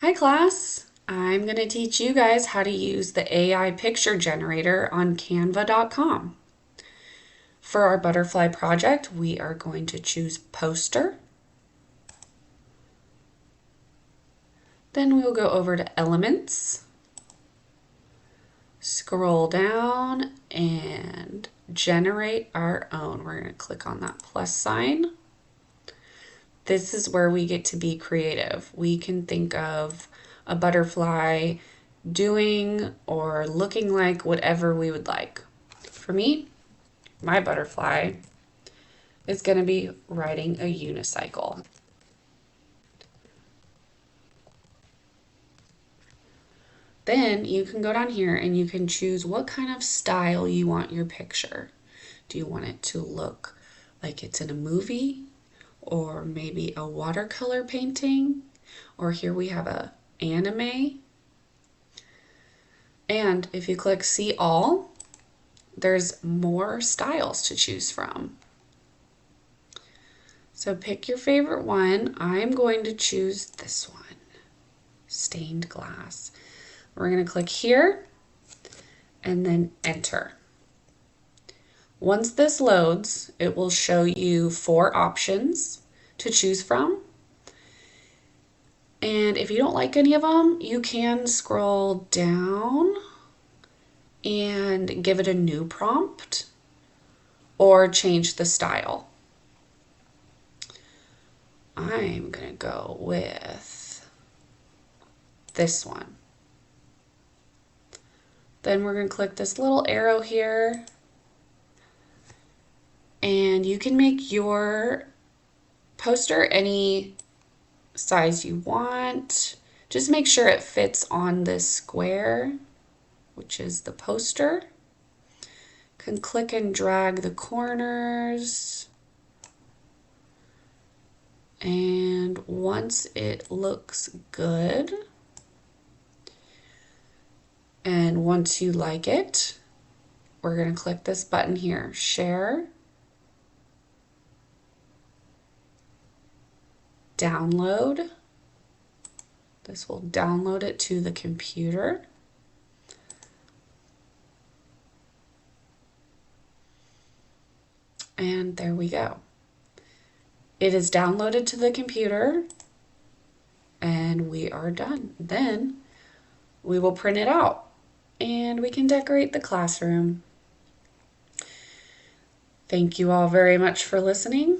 Hi class, I'm going to teach you guys how to use the AI picture generator on canva.com. For our butterfly project, we are going to choose poster. Then we'll go over to elements, scroll down and generate our own. We're going to click on that plus sign. This is where we get to be creative. We can think of a butterfly doing or looking like whatever we would like. For me, my butterfly is going to be riding a unicycle. Then you can go down here and you can choose what kind of style you want your picture. Do you want it to look like it's in a movie, or maybe a watercolor painting, or here we have a anime? And if you click see all, there's more styles to choose from. So pick your favorite one. I'm going to choose this one, stained glass. We're going to click here and then enter. Once this loads, it will show you 4 options to choose from. And if you don't like any of them, you can scroll down and give it a new prompt or change the style. I'm going to go with this one. Then we're going to click this little arrow here, and you can make your poster any size you want. Just make sure it fits on this square, which is the poster. You can click and drag the corners. And once it looks good, and once you like it, we're going to click this button here, share, download. This will download it to the computer. And there we go. It is downloaded to the computer and we are done. Then we will print it out and we can decorate the classroom. Thank you all very much for listening.